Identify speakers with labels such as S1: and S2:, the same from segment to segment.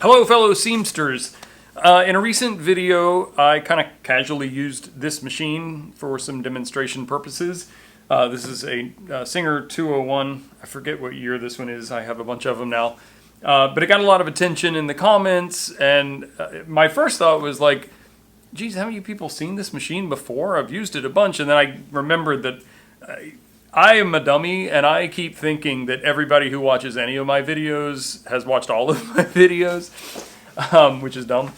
S1: Hello fellow seamsters. In a recent video I kind of casually used this machine for some demonstration purposes. This is a Singer 201. I forget what year this one is. I have a bunch of them now. But it got a lot of attention in the comments, and my first thought was like, geez, haven't you people seen this machine before? I've used it a bunch. And then I remembered that I am a dummy, and I keep thinking that everybody who watches any of my videos has watched all of my videos, which is dumb.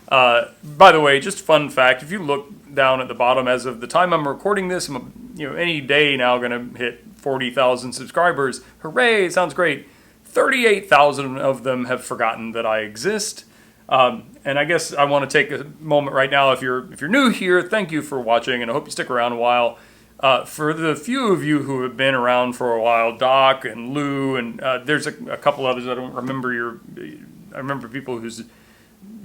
S1: By the way, just fun fact, if you look down at the bottom, as of the time I'm recording this, I'm any day now going to hit 40,000 subscribers. Hooray, it sounds great. 38,000 of them have forgotten that I exist. And I guess I want to take a moment right now, if you're new here, thank you for watching, and I hope you stick around a while. For the few of you who have been around for a while, Doc and Lou, and there's a couple others I don't remember I remember people whose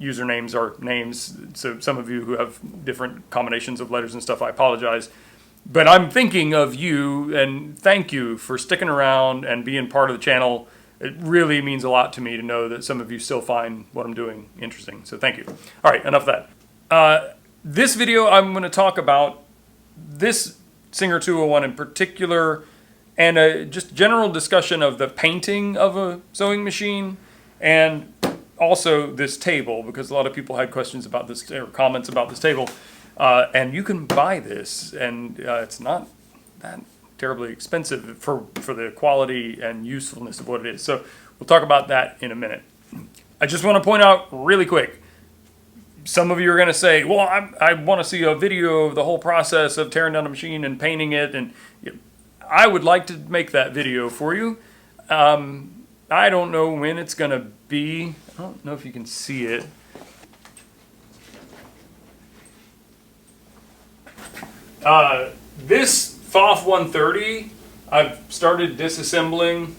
S1: usernames are names, so some of you who have different combinations of letters and stuff, I apologize. But I'm thinking of you, and thank you for sticking around and being part of the channel. It really means a lot to me to know that some of you still find what I'm doing interesting, so thank you. All right, enough of that. This video, I'm going to talk about this Singer 201 in particular, and a just general discussion of the painting of a sewing machine, and also this table, because a lot of people had questions about this, or comments about this table. And you can buy this, and it's not that terribly expensive for the quality and usefulness of what it is. So we'll talk about that in a minute. I just want to point out really quick, some of you are going to say, well, I want to see a video of the whole process of tearing down a machine and painting it, and I would like to make that video for you. I don't know when it's going to be. I don't know if you can see it. This FOF 130, I've started disassembling.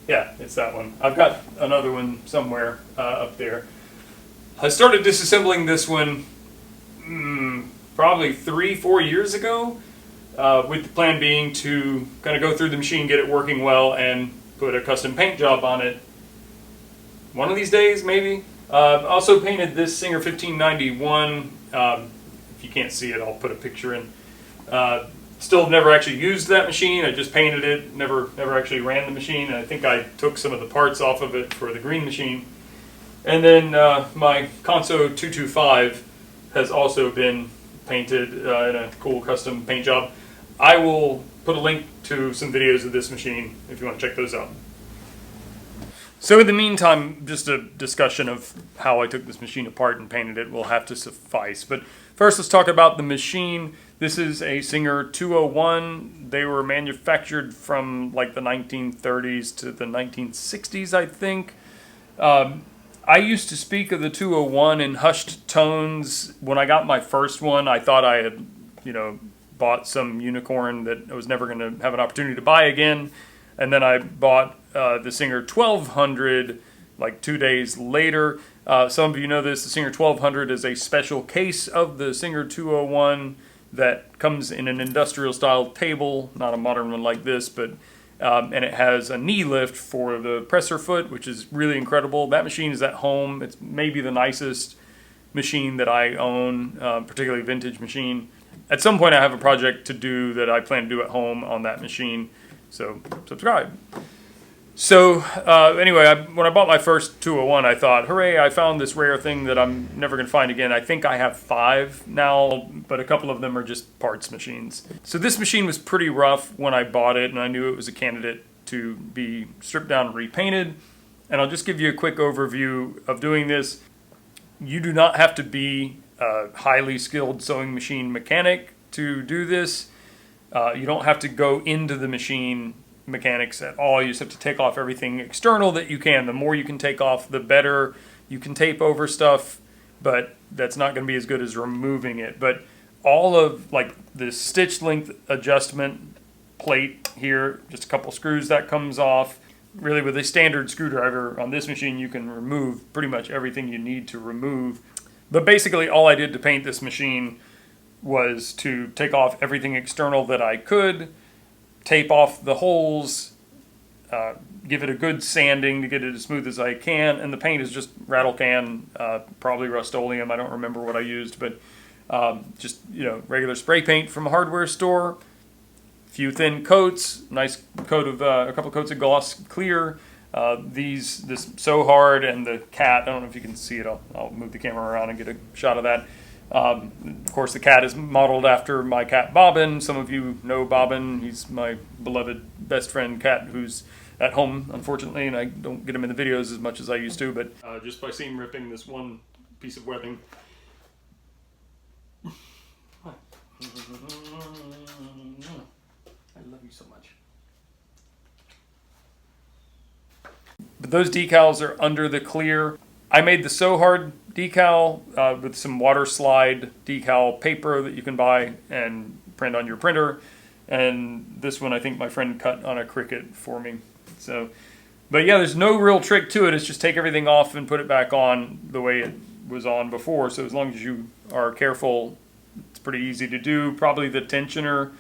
S1: Yeah, it's that one. I've got another one somewhere up there. I started disassembling this one probably 3-4 years ago, with the plan being to kind of go through the machine, get it working well, and put a custom paint job on it. One of these days, maybe. Also painted this Singer 1591. If you can't see it, I'll put a picture in. Still never actually used that machine. I just painted it. Never actually ran the machine. And I think I took some of the parts off of it for the green machine. And then my Conso 225 has also been painted in a cool custom paint job. I will put a link to some videos of this machine if you want to check those out. So in the meantime, just a discussion of how I took this machine apart and painted it will have to suffice. But first, let's talk about the machine. This is a Singer 201. They were manufactured from like the 1930s to the 1960s, I think. I used to speak of the 201 in hushed tones. When I got my first one, I thought I had, bought some unicorn that I was never going to have an opportunity to buy again. And then I bought the Singer 1200 like 2 days later. Some of you know this. The Singer 1200 is a special case of the Singer 201 that comes in an industrial style table, not a modern one like this, but and it has a knee lift for the presser foot, which is really incredible. That machine is at home. It's maybe the nicest machine that I own, particularly vintage machine. At some point I have a project to do that I plan to do at home on that machine, so subscribe. So anyway, when I bought my first 201, I thought, hooray, I found this rare thing that I'm never going to find again. I think I have 5 now, but a couple of them are just parts machines. So this machine was pretty rough when I bought it, and I knew it was a candidate to be stripped down and repainted. And I'll just give you a quick overview of doing this. You do not have to be a highly skilled sewing machine mechanic to do this. You don't have to go into the machine mechanics at all. You just have to take off everything external that you can. The more you can take off, the better. You can tape over stuff, but that's not going to be as good as removing it. But all of like the stitch length adjustment plate here, just a couple screws that comes off. Really, with a standard screwdriver on this machine, you can remove pretty much everything you need to remove. But basically all I did to paint this machine was to take off everything external that I could, tape off the holes, give it a good sanding to get it as smooth as I can, and the paint is just rattle can, probably Rust-Oleum. I don't remember what I used, but just regular spray paint from a hardware store. Few thin coats, nice coat of a couple coats of gloss clear. This So Hard and the cat. I don't know if you can see it. I'll move the camera around and get a shot of that. Of course, the cat is modeled after my cat Bobbin. Some of you know Bobbin. He's my beloved best friend cat who's at home, unfortunately, and I don't get him in the videos as much as I used to, but just by seam ripping this one piece of webbing. I love you so much. But those decals are under the clear. I made the So Hard decal with some water slide decal paper that you can buy and print on your printer. And this one I think my friend cut on a Cricut for me. So, but yeah, there's no real trick to it. It's just take everything off and put it back on the way it was on before. So as long as you are careful, it's pretty easy to do. Probably the tensioner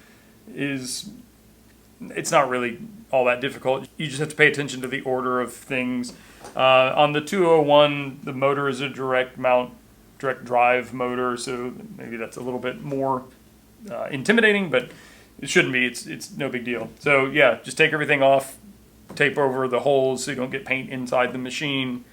S1: it's not really all that difficult. You just have to pay attention to the order of things. On the 201, the motor is a direct drive motor, so maybe that's a little bit more intimidating, but it shouldn't be. It's no big deal. So yeah, just take everything off, tape over the holes so you don't get paint inside the machine,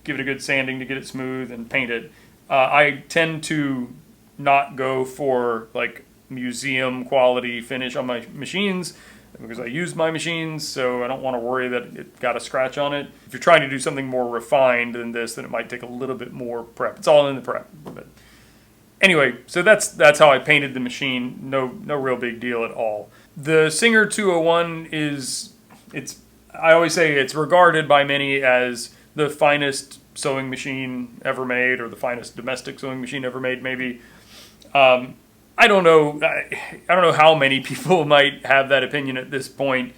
S1: give it a good sanding to get it smooth, and paint it. I tend to not go for like museum quality finish on my machines because I use my machines, so I don't want to worry that it got a scratch on it. If you're trying to do something more refined than this, then it might take a little bit more prep. It's all in the prep. But anyway, so that's how I painted the machine. No real big deal at all. The Singer 201 I always say it's regarded by many as the finest sewing machine ever made, or the finest domestic sewing machine ever made, maybe. I don't know how many people might have that opinion at this point,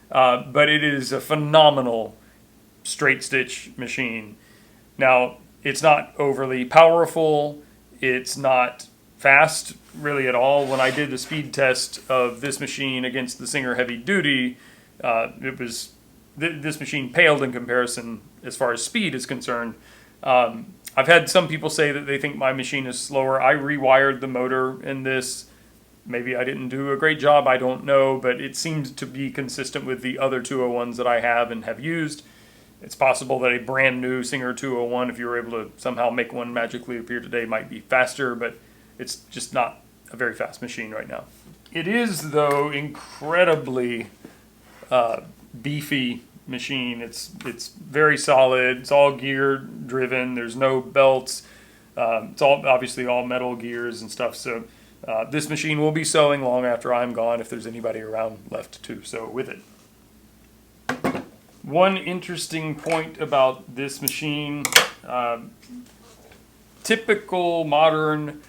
S1: but it is a phenomenal straight stitch machine. Now, it's not overly powerful. It's not fast really at all. When I did the speed test of this machine against the Singer Heavy Duty, this machine paled in comparison as far as speed is concerned. I've had some people say that they think my machine is slower. I rewired the motor in this. Maybe I didn't do a great job, I don't know, but it seemed to be consistent with the other 201s that I have and have used. It's possible that a brand new Singer 201, if you were able to somehow make one magically appear today, might be faster, but it's just not a very fast machine right now. It is, though, incredibly beefy machine. It's very solid. It's all gear driven. There's no belts. It's obviously all metal gears and stuff. So this machine will be sewing long after I'm gone if there's anybody around left to sew with it. One interesting point about this machine, typical modern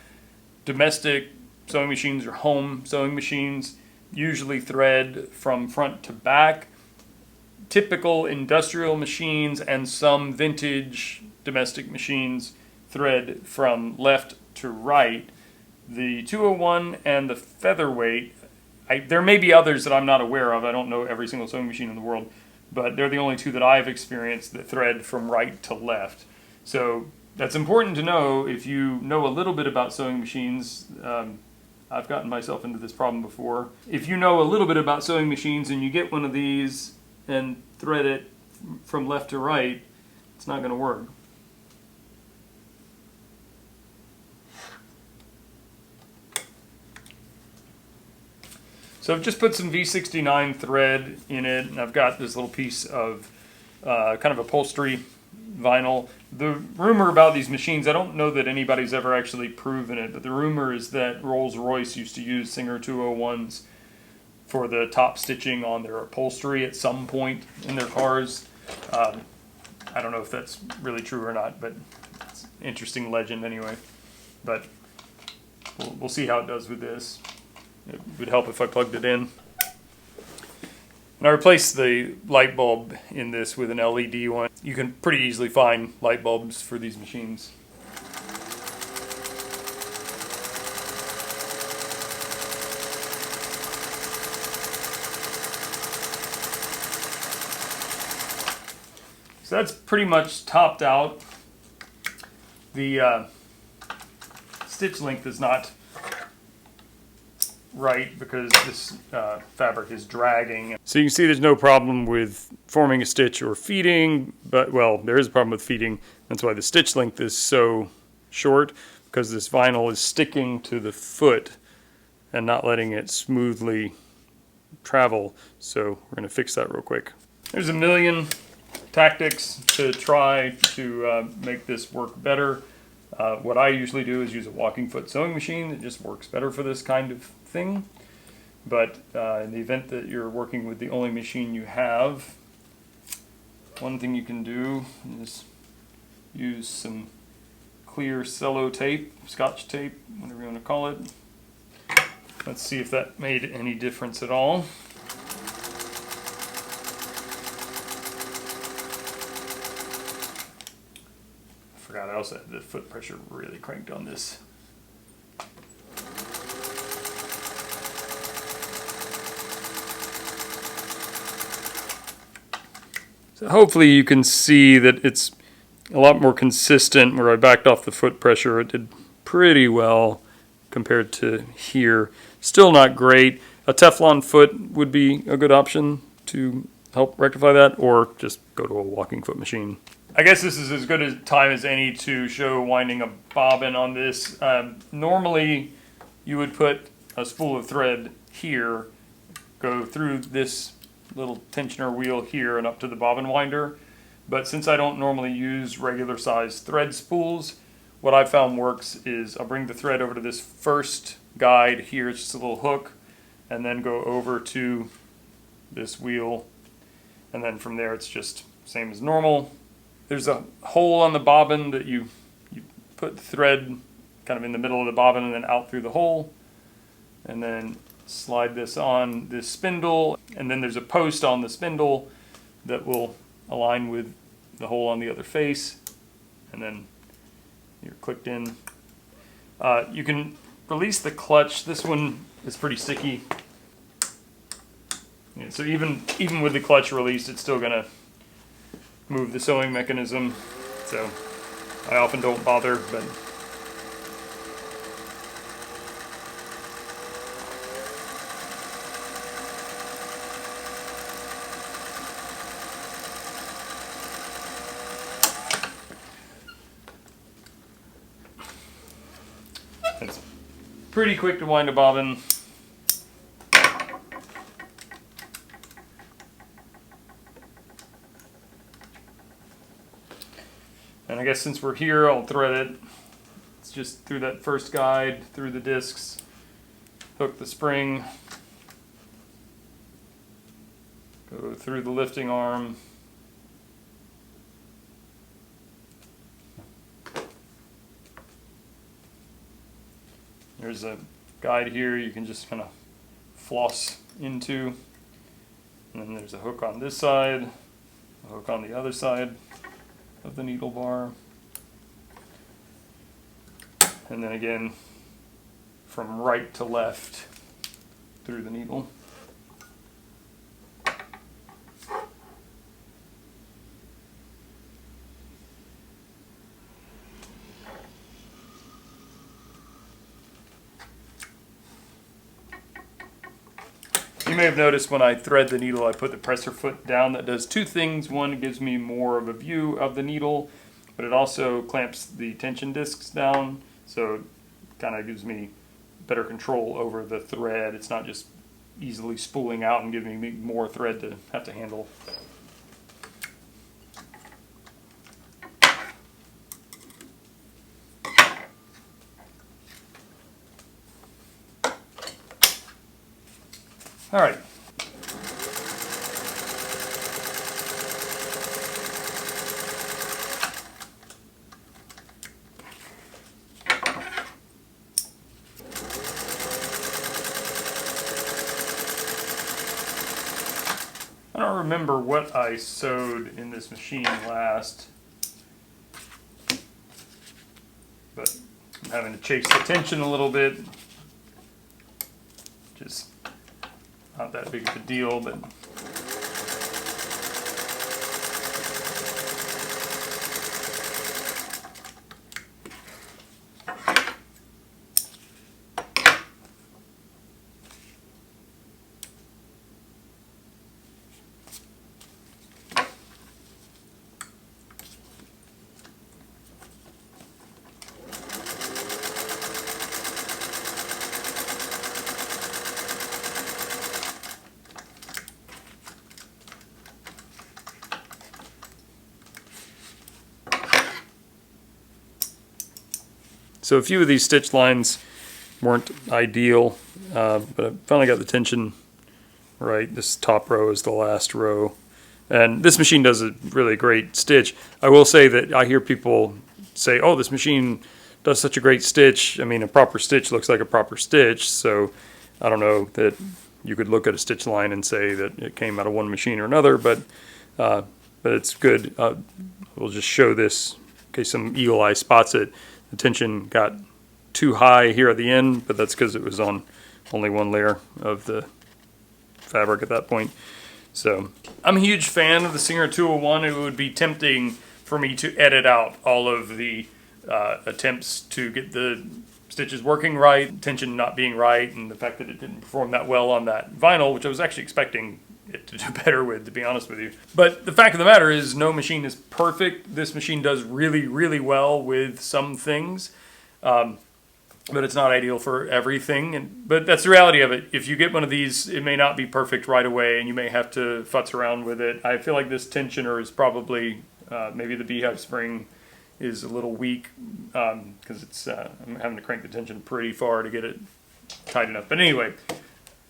S1: domestic sewing machines or home sewing machines usually thread from front to back. Typical industrial machines and some vintage domestic machines thread from left to right. The 201 and the Featherweight, there may be others that I'm not aware of. I don't know every single sewing machine in the world, but they're the only two that I've experienced that thread from right to left. So that's important to know if you know a little bit about sewing machines. I've gotten myself into this problem before. If you know a little bit about sewing machines and you get one of these and thread it from left to right, it's not going to work. So I've just put some V69 thread in it, and I've got this little piece of kind of upholstery vinyl. The rumor about these machines, I don't know that anybody's ever actually proven it, but the rumor is that Rolls-Royce used to use Singer 201s for the top stitching on their upholstery at some point in their cars. I don't know if that's really true or not, but it's an interesting legend anyway. But we'll see how it does with this. It would help if I plugged it in. And I replaced the light bulb in this with an LED one. You can pretty easily find light bulbs for these machines. So that's pretty much topped out. The stitch length is not right because this fabric is dragging. So you can see there's no problem with forming a stitch or feeding, but well, there is a problem with feeding. That's why the stitch length is so short, because this vinyl is sticking to the foot and not letting it smoothly travel. So we're going to fix that real quick. There's a million tactics to try to make this work better. What I usually do is use a walking foot sewing machine. It just works better for this kind of thing. But in the event that you're working with the only machine you have, one thing you can do is use some clear cello tape, scotch tape, whatever you want to call it. Let's see if that made any difference at all. I forgot I also had the foot pressure really cranked on this. So hopefully you can see that it's a lot more consistent. Where I backed off the foot pressure, it did pretty well compared to here. Still not great. A Teflon foot would be a good option to help rectify that, or just go to a walking foot machine. I guess this is as good a time as any to show winding a bobbin on this. Normally you would put a spool of thread here, go through this little tensioner wheel here and up to the bobbin winder. But since I don't normally use regular size thread spools, what I found works is I'll bring the thread over to this first guide here, it's just a little hook, and then go over to this wheel, and then from there it's just same as normal. There's a hole on the bobbin that you put the thread kind of in the middle of the bobbin and then out through the hole, and then slide this on this spindle, and then there's a post on the spindle that will align with the hole on the other face, and then you're clicked in. You can release the clutch. This one is pretty sticky. Yeah, so even with the clutch released, it's still gonna move the sewing mechanism. So I often don't bother, but it's pretty quick to wind a bobbin. And I guess since we're here, I'll thread it. It's just through that first guide, through the discs, hook the spring, go through the lifting arm, there's a guide here you can just kind of floss into, and then there's a hook on this side, a hook on the other side of the needle bar, and then again from right to left through the needle. You may have noticed when I thread the needle, I put the presser foot down. That does two things. One, it gives me more of a view of the needle, but it also clamps the tension discs down, so it kind of gives me better control over the thread. It's not just easily spooling out and giving me more thread to have to handle. All right. I don't remember what I sewed in this machine last, but I'm having to chase the tension a little bit. Just not that big of a deal, but So a few of these stitch lines weren't ideal, but I finally got the tension right. This top row is the last row. And this machine does a really great stitch. I will say that I hear people say, oh, this machine does such a great stitch. I mean, a proper stitch looks like a proper stitch. So I don't know that you could look at a stitch line and say that it came out of one machine or another, but it's good. We'll just show this in case some eagle eye spots it. The tension got too high here at the end, but that's because it was on only one layer of the fabric at that point. So I'm a huge fan of the Singer 201. It would be tempting for me to edit out all of the attempts to get the stitches working right, tension not being right, and the fact that it didn't perform that well on that vinyl, which I was actually expecting it to do better with, to be honest with you. But the fact of the matter is no machine is perfect. This machine does really, really well with some things. But it's not ideal for everything. But that's the reality of it. If you get one of these, it may not be perfect right away, and you may have to futz around with it. I feel like this tensioner is probably, maybe the beehive spring is a little weak, because it's I'm having to crank the tension pretty far to get it tight enough. But anyway,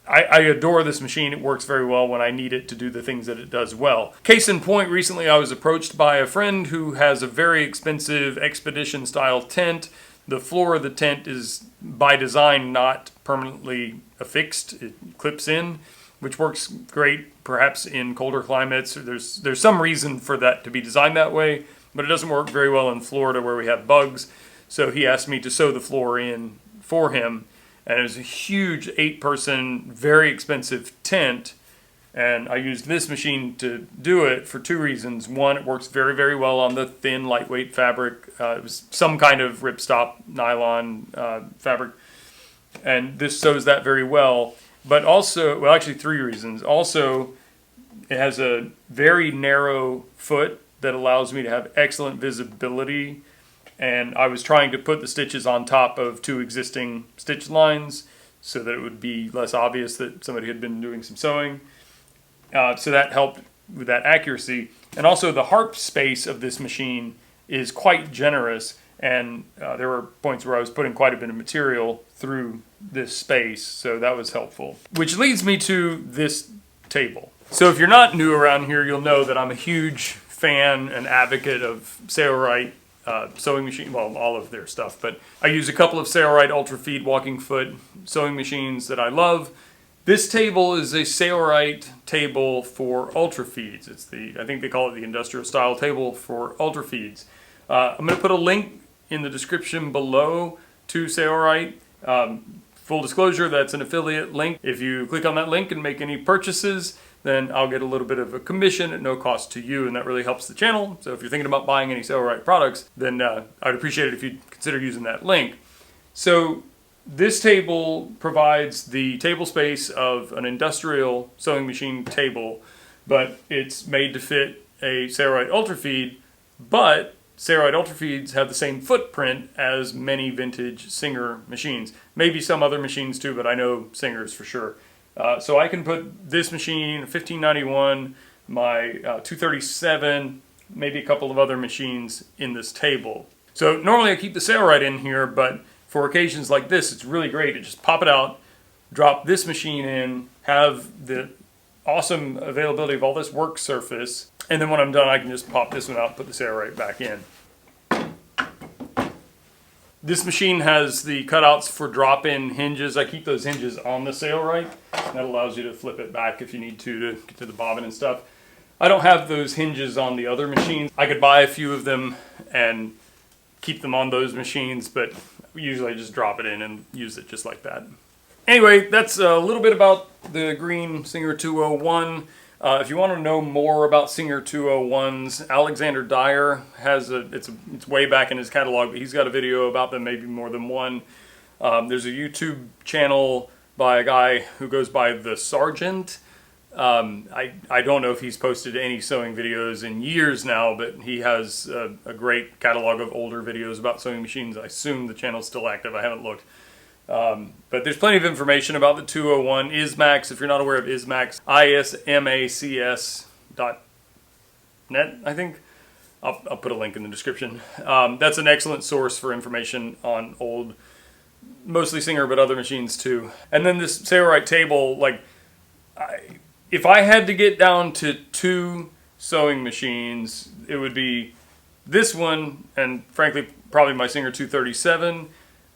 S1: I adore this machine. It works very well when I need it to do the things that it does well. Case in point, recently I was approached by a friend who has a very expensive expedition-style tent. The floor of the tent is, by design, not permanently affixed. It clips in, which works great perhaps in colder climates. There's some reason for that to be designed that way, but it doesn't work very well in Florida where we have bugs. So he asked me to sew the floor in for him, and it was a huge 8-person, very expensive tent. And I used this machine to do it for 2 reasons. One, it works very, very well on the thin, lightweight fabric. It was some kind of ripstop nylon fabric. And this sews that very well. But also, well, actually 3 reasons. Also, it has a very narrow foot that allows me to have excellent visibility. And I was trying to put the stitches on top of 2 existing stitch lines so that it would be less obvious that somebody had been doing some sewing. So that helped with that accuracy. And also the harp space of this machine is quite generous, and there were points where I was putting quite a bit of material through this space, so that was helpful. Which leads me to this table. So if you're not new around here, you'll know that I'm a huge fan and advocate of Sailrite sewing machine, well, all of their stuff, but I use a couple of Sailrite Ultrafeed walking foot sewing machines that I love. This table is a Sailrite table for Ultrafeeds. It's I think they call it the industrial style table for Ultrafeeds. I'm going to put a link in the description below to Sailrite. Full disclosure, that's an affiliate link. If you click on that link and make any purchases, then I'll get a little bit of a commission at no cost to you, and that really helps the channel. So if you're thinking about buying any Sailrite products, then I'd appreciate it if you'd consider using that link. So this table provides the table space of an industrial sewing machine table, but it's made to fit a Sailrite Ultrafeed, but Sailrite Ultrafeeds have the same footprint as many vintage Singer machines. Maybe some other machines too, but I know Singers for sure. So I can put this machine, 1591, my 237, maybe a couple of other machines in this table. So normally I keep the Sailrite in here, but for occasions like this, it's really great to just pop it out, drop this machine in, have the awesome availability of all this work surface, and then when I'm done, I can just pop this one out and put the Sailrite back in. This machine has the cutouts for drop-in hinges. I keep those hinges on the Sailrite. That allows you to flip it back if you need to get to the bobbin and stuff. I don't have those hinges on the other machines. I could buy a few of them and keep them on those machines, but usually I just drop it in and use it just like that. Anyway, that's a little bit about the green Singer 201. If you want to know more about Singer 201s, Alexander Dyer has it's way back in his catalog, but he's got a video about them, maybe more than one. There's a YouTube channel by a guy who goes by The Sergeant. I don't know if he's posted any sewing videos in years now, but he has a great catalog of older videos about sewing machines. I assume the channel's still active. I haven't looked. But there's plenty of information about the 201 Ismax. If you're not aware of Ismax, ismacs.net, I think. I'll put a link in the description. That's an excellent source for information on old, mostly Singer, but other machines too. And then this Sailrite table, like, if I had to get down to 2 sewing machines, it would be this one, and frankly, probably my Singer 237.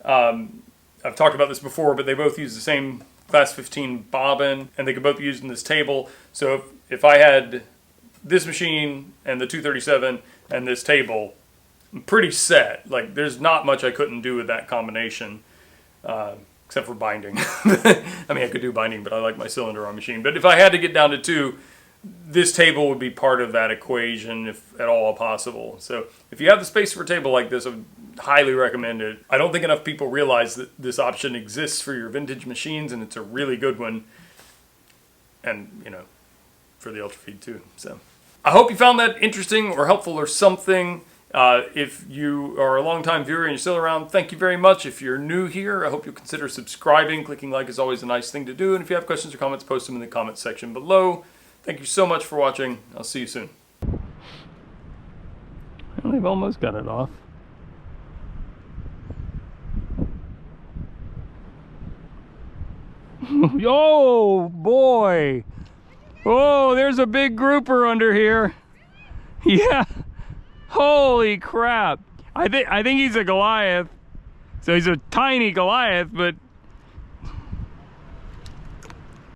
S1: I've talked about this before, but they both use the same class 15 bobbin, and they could both be used in this table. So if I had this machine and the 237 and this table, I'm pretty set. Like, there's not much I couldn't do with that combination, except for binding. I mean, I could do binding, but I like my cylinder on machine. But if I had to get down to 2, this table would be part of that equation, if at all possible. So if you have the space for a table like this, I would highly recommend it. I don't think enough people realize that this option exists for your vintage machines, and it's a really good one. And, you know, for the Ultrafeed too. So I hope you found that interesting or helpful or something. If you are a long-time viewer and you're still around, thank you very much. If you're new here, I hope you'll consider subscribing. Clicking like is always a nice thing to do. And if you have questions or comments, post them in the comments section below. Thank you so much for watching. I'll see you soon. Well, they've almost got it off. Oh boy! Oh, there's a big grouper under here. Yeah. Holy crap! I think he's a Goliath. So he's a tiny Goliath, but